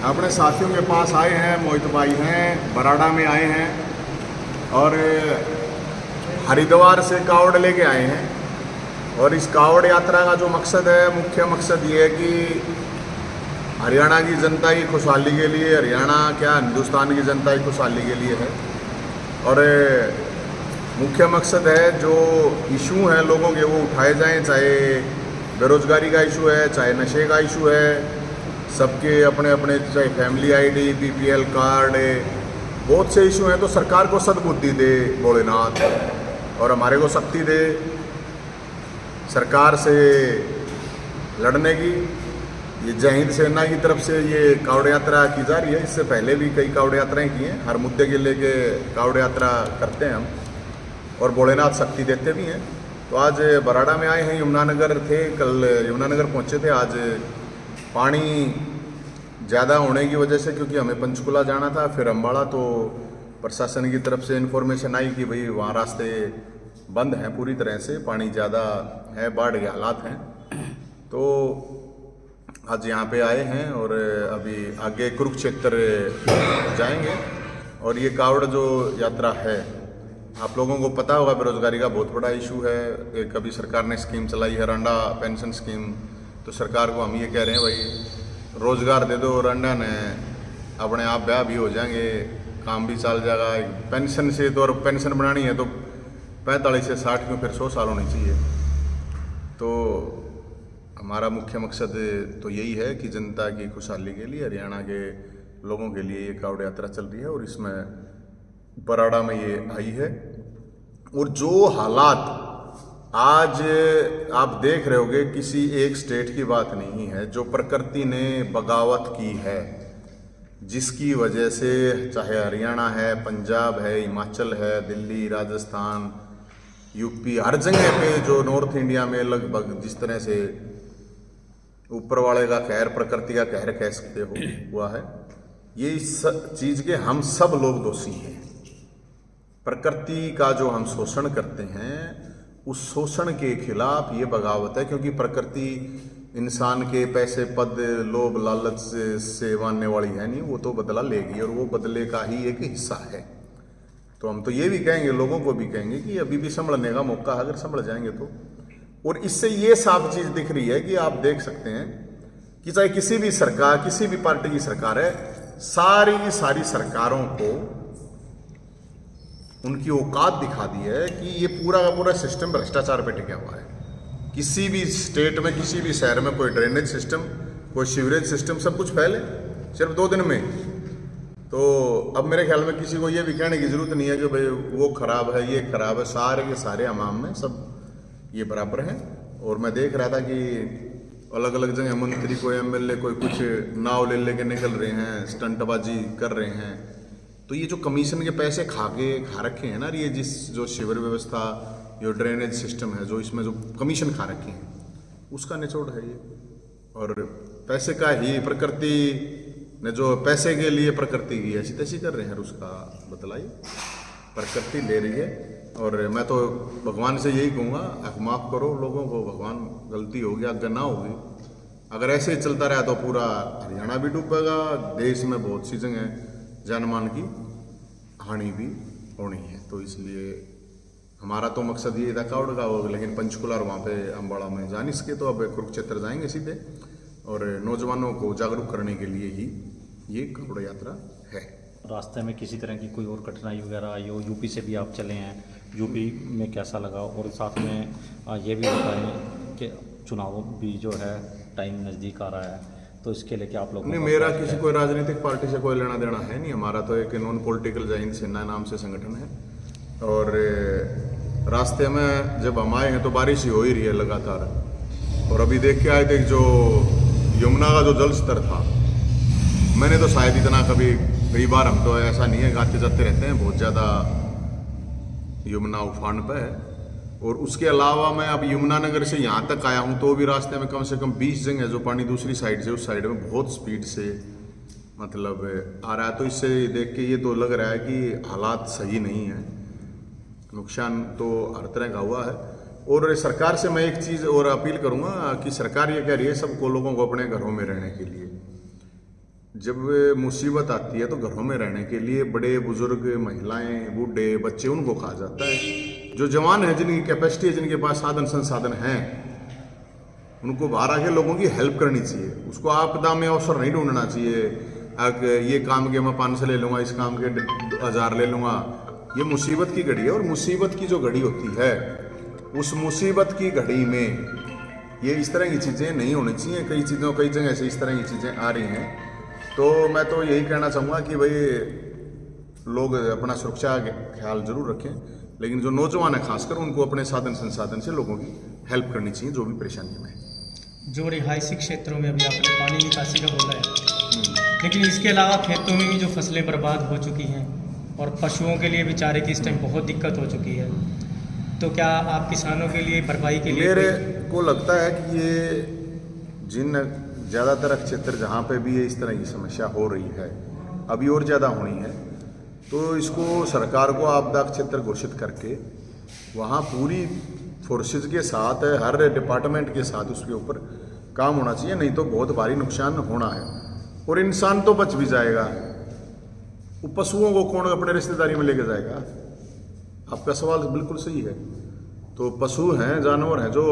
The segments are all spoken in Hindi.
अपने साथियों के पास आए हैं। मोहित भाई हैं, बराड़ा में आए हैं और हरिद्वार से कावड़ लेके आए हैं। और इस कावड़ यात्रा का जो मकसद है, मुख्य मकसद ये है कि हरियाणा की जनता की खुशहाली के लिए, हरियाणा क्या हिंदुस्तान की जनता की खुशहाली के लिए है। और मुख्य मकसद है जो इशू हैं लोगों के वो उठाए जाएं, चाहे बेरोजगारी का इशू है, चाहे नशे का इशू है, सबके अपने अपने, चाहे फैमिली आईडी, बीपीएल कार्ड, बहुत से इशू हैं। तो सरकार को सद्बुद्धि दे भोलेनाथ और हमारे को शक्ति दे सरकार से लड़ने की। ये जय हिंद सेना की तरफ से ये कावड़ यात्रा की जा रही है। इससे पहले भी कई कावड़ यात्राएं की हैं। हर मुद्दे के लेके कावड़ यात्रा करते हैं हम और भोलेनाथ शक्ति देते भी हैं। तो आज बराड़ा में आए हैं। यमुनानगर थे, कल यमुनानगर पहुंचे थे। आज पानी ज़्यादा होने की वजह से, क्योंकि हमें पंचकुला जाना था फिर अम्बाड़ा, तो प्रशासन की तरफ से इन्फॉर्मेशन आई कि भाई वहाँ रास्ते बंद हैं पूरी तरह से, पानी ज़्यादा है, बाढ़ के हालात हैं। तो आज यहाँ पे आए हैं और अभी आगे कुरुक्षेत्र जाएंगे। और ये कावड़ जो यात्रा है, आप लोगों को पता होगा बेरोजगारी का बहुत बड़ा इशू है। एक अभी सरकार ने स्कीम चलाई है, रंडा पेंशन स्कीम। तो सरकार को हम ये कह रहे हैं भाई रोज़गार दे दो, रंडा ने अपने आप ब्याह भी हो जाएंगे, काम भी चल जाएगा। पेंशन से तो, और पेंशन बनानी है तो 45 से 60 क्यों, फिर 100 साल होनी चाहिए। तो हमारा मुख्य मकसद तो यही है कि जनता की खुशहाली के लिए, हरियाणा के लोगों के लिए ये कावड़ यात्रा चल रही है और इसमें बराड़ा में ये आई है। और जो हालात आज आप देख रहे होगे, किसी एक स्टेट की बात नहीं है, जो प्रकृति ने बगावत की है, जिसकी वजह से चाहे हरियाणा है, पंजाब है, हिमाचल है, दिल्ली, राजस्थान, यूपी, हर जगह पे जो नॉर्थ इंडिया में लगभग जिस तरह से ऊपर वाले का कहर, प्रकृति का कहर कह सकते हो, हुआ है। ये इस चीज के हम सब लोग दोषी हैं। प्रकृति का जो हम शोषण करते हैं, उस शोषण के खिलाफ ये बगावत है। क्योंकि प्रकृति इंसान के पैसे, पद, लोभ, लालच से मानने वाली है नहीं, वो तो बदला लेगी और वो बदले का ही एक हिस्सा है। तो हम तो ये भी कहेंगे, लोगों को भी कहेंगे कि अभी भी संभलने का मौका है, अगर संभल जाएंगे तो। और इससे ये साफ चीज दिख रही है कि आप देख सकते हैं कि चाहे किसी भी सरकार, किसी भी पार्टी की सरकार है, सारी की सारी सरकारों को उनकी औकात दिखा दी है कि ये पूरा का पूरा सिस्टम भ्रष्टाचार पे टिका हुआ है। किसी भी स्टेट में, किसी भी शहर में कोई ड्रेनेज सिस्टम, कोई सीवरेज सिस्टम, सब कुछ फैले सिर्फ 2 दिन में। तो अब मेरे ख्याल में किसी को ये भी कहने की जरूरत नहीं है कि भाई वो खराब है, ये खराब है। सारे के सारे अवाम में सब ये बराबर हैं। और मैं देख रहा था कि अलग अलग जगह मंत्री, कोई एमएलए, कोई कुछ नाव ले लेके निकल रहे हैं, स्टंटबाजी कर रहे हैं। तो ये जो कमीशन के पैसे खा रखे हैं ना, ये जो सीवर व्यवस्था, जो ड्रेनेज सिस्टम है, जो इसमें जो कमीशन खा रखे हैं, उसका निचोड़ है ये। और पैसे का ही, प्रकृति ने जो पैसे के लिए प्रकृति की ऐसी तैसी कर रहे हैं, उसका बतलाई प्रकृति ले रही है। और मैं तो भगवान से यही कहूँगा, माफ़ करो लोगों को, भगवान गलती होगी, आगे ना होगी। अगर ऐसे ही चलता रहा तो पूरा हरियाणा भी डूबेगा, देश में बहुत सी जगह जानमान की हानि भी होनी है। तो इसलिए हमारा तो मकसद ये था कावड़ का होगा, लेकिन पंचकुला और वहाँ पे अम्बाड़ा में जा नहीं सके, तो अब कुरुक्षेत्र जाएंगे सीधे। और नौजवानों को जागरूक करने के लिए ही ये कावड़ यात्रा है। रास्ते में किसी तरह की कोई और कठिनाई वगैरह आई हो? यूपी से भी आप चले हैं, यूपी में कैसा लगा? और साथ में ये भी बताएं कि चुनाव भी जो है टाइम नज़दीक आ रहा है, तो इसके लिए क्या आप लोग? नहीं, मेरा किसी कोई राजनीतिक पार्टी से कोई लेना देना है नहीं। हमारा तो एक नॉन पॉलिटिकल जय हिंद सेना नाम से संगठन है। और रास्ते में जब हम आए हैं तो बारिश ही हो ही रही है लगातार। और अभी देख के आए थे जो यमुना का जो जल स्तर था, मैंने तो शायद इतना कई बार, हम तो ऐसा नहीं है, आते जाते रहते हैं, बहुत ज़्यादा यमुना उफान पे है। और उसके अलावा मैं अब यमुनानगर से यहाँ तक आया हूँ तो भी रास्ते में कम से कम 20 जगह जो पानी दूसरी साइड से, उस साइड में बहुत स्पीड से मतलब आ रहा है। तो इससे देख के ये तो लग रहा है कि हालात सही नहीं है, नुकसान तो हर तरह का हुआ है। और सरकार से मैं एक चीज़ और अपील करूँगा कि सरकार ये कह रही है सबको, लोगों को अपने घरों में रहने के लिए, जब मुसीबत आती है तो घरों में रहने के लिए बड़े बुजुर्ग, महिलाएं, बूढ़े, बच्चे, उनको कहा जाता है। जो जवान है, जिनकी कैपेसिटी है, जिनके पास साधन संसाधन हैं, उनको बाहर आके लोगों की हेल्प करनी चाहिए। उसको आपदा में अवसर नहीं ढूंढना चाहिए, ये काम के मैं 500 ले लूँगा, इस काम के 1000 ले लूँगा। ये मुसीबत की घड़ी है, और मुसीबत की जो घड़ी होती है, उस मुसीबत की घड़ी में ये इस तरह की चीज़ें नहीं होनी चाहिए। कई जगह से इस तरह की चीज़ें आ रही हैं। तो मैं तो यही कहना चाहूँगा कि भाई लोग अपना सुरक्षा का ख्याल जरूर रखें, लेकिन जो नौजवान है खासकर, उनको अपने साधन संसाधन से लोगों की हेल्प करनी चाहिए जो भी परेशानी में है। जो रिहायशी क्षेत्रों में अभी आपने पानी निकासी का बोला है, लेकिन इसके अलावा खेतों में भी जो फसलें बर्बाद हो चुकी हैं और पशुओं के लिए बेचारे की इस टाइम बहुत दिक्कत हो चुकी है, तो क्या आप किसानों के लिए भरपाई के लिए मेरे को लगता है कि ये जिन ज़्यादातर क्षेत्र जहाँ पे भी ये इस तरह की समस्या हो रही है, अभी और ज़्यादा होनी है, तो इसको सरकार को आपदा क्षेत्र घोषित करके वहाँ पूरी फोर्सेज के साथ, हर डिपार्टमेंट के साथ उसके ऊपर काम होना चाहिए। नहीं तो बहुत भारी नुकसान होना है, और इंसान तो बच भी जाएगा, वो पशुओं को कौन अपने रिश्तेदारी में लेके जाएगा? आपका सवाल बिल्कुल सही है। तो पशु हैं, जानवर हैं, जो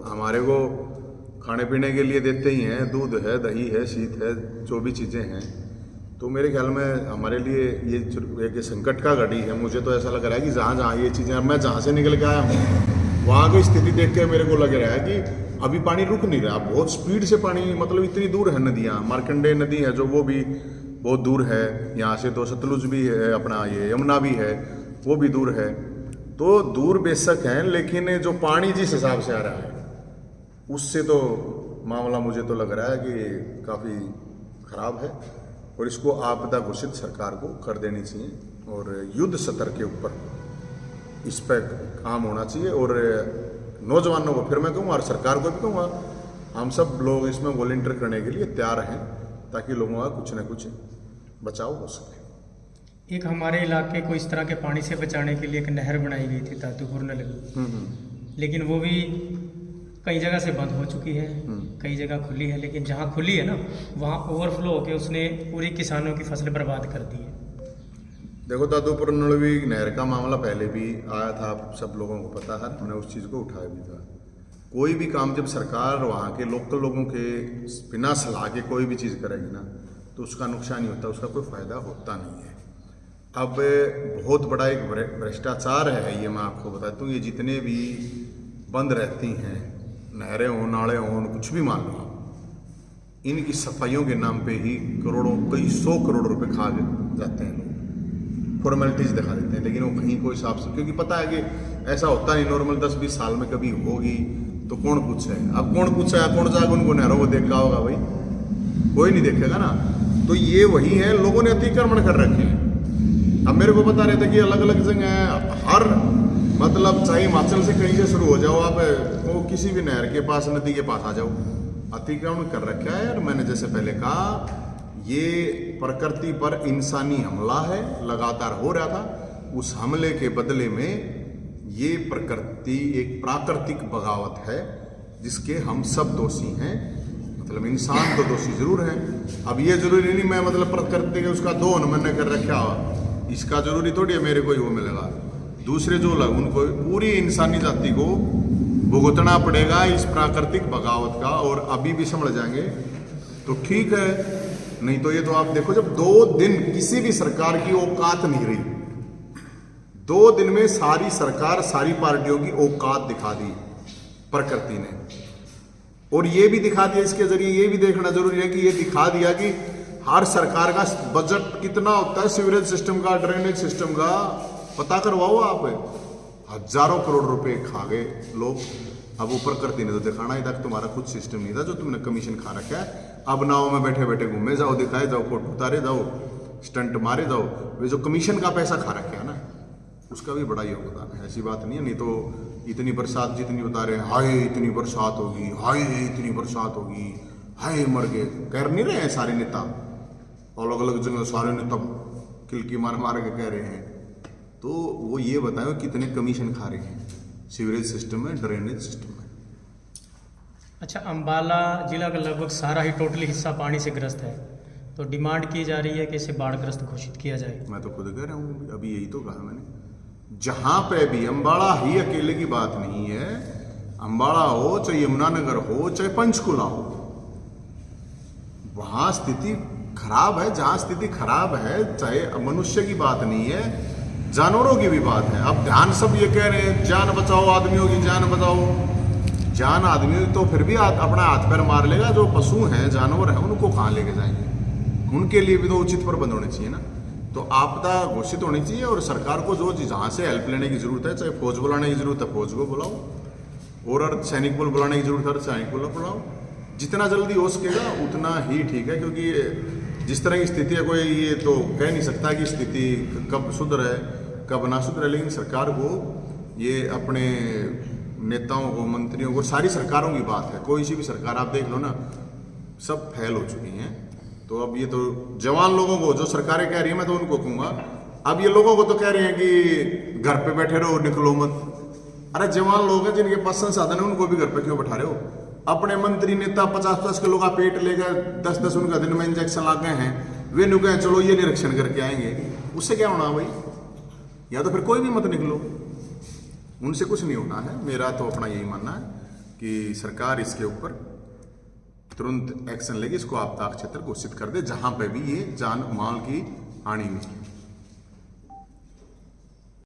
हमारे को खाने पीने के लिए देते ही हैं, दूध है, दही है, शीत है, जो भी चीज़ें हैं। तो मेरे ख्याल में हमारे लिए ये एक संकट का घड़ी है। मुझे तो ऐसा लग रहा है कि जहाँ जहाँ ये चीज़ें, मैं जहाँ से निकल के आया हूँ, वहाँ की स्थिति देख के मेरे को लग रहा है कि अभी पानी रुक नहीं रहा, बहुत स्पीड से पानी, मतलब इतनी दूर है नदियाँ। मार्कंडेय नदी है जो, वो भी बहुत दूर है यहाँ से। तो सतलुज भी है, अपना ये यमुना भी है, वो भी दूर है। तो दूर बेशक हैं, लेकिन जो पानी जिस हिसाब से आ रहा है, उससे तो मामला मुझे तो लग रहा है कि काफ़ी ख़राब है, और इसको आपदा घोषित सरकार को कर देनी चाहिए, और युद्ध स्तर के ऊपर इस पर काम होना चाहिए। और नौजवानों को फिर मैं कहूँगा, और सरकार को भी कहूँगा, हम सब लोग इसमें वॉलंटियर करने के लिए तैयार हैं, ताकि लोगों का कुछ न कुछ बचाव हो सके। एक हमारे इलाके को इस तरह के पानी से बचाने के लिए एक नहर बनाई गई थी तातुपुर नलगी, लेकिन वो भी कई जगह से बंद हो चुकी है, कई जगह खुली है। लेकिन जहाँ खुली है ना, वहाँ ओवरफ्लो होकर उसने पूरी किसानों की फसल बर्बाद कर दी है। देखो, तातुपुर नलवी नहर का मामला पहले भी आया था, आप सब लोगों को पता है, हमने उस चीज़ को उठाया भी था। कोई भी काम जब सरकार वहाँ के लोकल लोगों के बिना सलाह के कोई भी चीज़ करेगी ना, तो उसका नुकसान ही होता है, उसका कोई फ़ायदा होता नहीं है। अब बहुत बड़ा एक भ्रष्टाचार है ये, मैं आपको बताता हूँ। ये जितने भी बंद रहती हैं, नहरें हों, नाले हों, कुछ भी मान लो, इनकी सफाइयों के नाम पे ही करोड़ों, कई 100 करोड़ रुपए खा जाते हैं लोग, फॉर्मेलिटीज दिखा देते हैं। लेकिन वो कहीं कोई साफ से, क्योंकि पता है कि ऐसा होता नहीं, नॉर्मल 10-20 साल में कभी होगी तो कौन पूछे। अब कौन पूछा, कौन जाकर उनको नहरों को देखा होगा? भाई कोई नहीं देखेगा ना। तो ये वही है, लोगों ने अतिक्रमण कर रखे हैं। अब मेरे को पता रहता कि अलग अलग जगह, हर मतलब चाहे हिमाचल से कहीं से शुरू हो जाओ, आप वो किसी भी नहर के पास, नदी के पास आ जाओ, अतिक्रमण कर रखा है। और मैंने जैसे पहले कहा, ये प्रकृति पर इंसानी हमला है, लगातार हो रहा था। उस हमले के बदले में ये प्रकृति एक प्राकृतिक बगावत है, जिसके हम सब दोषी हैं। मतलब इंसान तो दोषी जरूर है। अब ये जरूरी नहीं मैं मतलब प्रकृति के उसका दोहन मैंने कर रखा हो, इसका जरूरी थोड़ी है मेरे को ही वो मिलेगा। दूसरे जो लोग, उनको पूरी इंसानी जाति को भुगतना पड़ेगा इस प्राकृतिक बगावत का। और अभी भी समझ जाएंगे तो ठीक है, नहीं तो ये तो आप देखो, जब 2 दिन किसी भी सरकार की औकात नहीं रही, 2 दिन में सारी सरकार, सारी पार्टियों की औकात दिखा दी प्रकृति ने। और ये भी दिखा दिया, इसके जरिए ये भी देखना जरूरी है कि ये दिखा दिया कि हर सरकार का बजट कितना होता है, सीवरेज सिस्टम का, ड्रेनेज सिस्टम का पता करवाओ आप। हजारों करोड़ रुपए खा गए लोग। अब वो प्रकृति ने तो दिखाना ही था, तुम्हारा कुछ सिस्टम नहीं था जो तुमने कमीशन खा रखा है। अब नाव में बैठे बैठे घूमे जाओ, दिखाए जाओ, फोटो उतारे जाओ, स्टंट मारे जाओ। वे जो कमीशन का पैसा खा रखा है ना, उसका भी बड़ा योगदान है, ऐसी बात नहीं है। नहीं तो इतनी बरसात जितनी बता रहे हैं, हाय इतनी बरसात होगी, हाय इतनी बरसात होगी, हाय मर गए, कह नहीं रहे हैं सारे नेता, अलग अलग जगह सारे नेता किलकी मार मार के कह रहे हैं। तो वो ये बताओ कितने कमीशन खा रहे हैं सीवरेज सिस्टम में, ड्रेनेज सिस्टम में। अच्छा, अम्बाला जिला का लगभग सारा ही टोटली हिस्सा पानी से ग्रस्त है, तो डिमांड की जा रही है कि इसे बाढ़ग्रस्त घोषित किया जाए। मैं तो खुद कह रहा हूँ, अभी यही तो कहा मैंने, जहां पे भी अम्बाड़ा ही अकेले की बात नहीं है, अम्बाड़ा हो चाहे यमुनानगर हो चाहे पंचकुला हो, वहां स्थिति खराब है। जहां स्थिति खराब है, चाहे मनुष्य की बात नहीं है, जानवरों की भी बात है। अब ध्यान सब ये कह रहे हैं जान बचाओ, आदमियों की जान बचाओ। जान आदमियों की तो फिर भी अपना हाथ पैर मार लेगा, जो पशु हैं जानवर हैं उनको कहाँ लेके जाएंगे? उनके लिए भी तो उचित प्रबंध होने चाहिए ना। तो आपदा घोषित होनी चाहिए और सरकार को जो जहाँ से हेल्प लेने की जरूरत है, चाहे फौज बुलाने की जरूरत है फौज को बुलाओ, और सैनिक बल बुलाने की जरूरत है सैनिक बल बुलाओ। जितना जल्दी हो सकेगा उतना ही ठीक है, क्योंकि जिस तरह की स्थिति है कोई ये तो कह नहीं सकता कि स्थिति कब सुधरे कब ना सुधरे। लेकिन सरकार को ये अपने नेताओं को, मंत्रियों को, सारी सरकारों की बात है, कोई सी भी सरकार आप देख लो ना, सब फेल हो चुकी हैं। तो अब ये तो जवान लोगों को, जो सरकारें कह रही है मैं तो उनको कहूँगा, अब ये लोगों को तो कह रहे हैं कि घर पे बैठे रहो, निकलो मत। अरे जवान लोग हैं जिनके पास संसाधन है, उनको भी घर पे क्यों बैठा रहे हो? अपने मंत्री नेता 50-50 किलो का पेट लेकर 10-10 उनका दिन में इंजेक्शन ला गए हैं, वे नु कहें चलो ये निरीक्षण करके आएंगे, उससे क्या होना भाई? या तो फिर कोई भी मत निकलो, उनसे कुछ नहीं होना है। मेरा तो अपना यही मानना है कि सरकार इसके ऊपर तुरंत एक्शन लेगी, इसको आपदा क्षेत्र घोषित कर दे जहां पे भी ये जान माल की हानि हुई।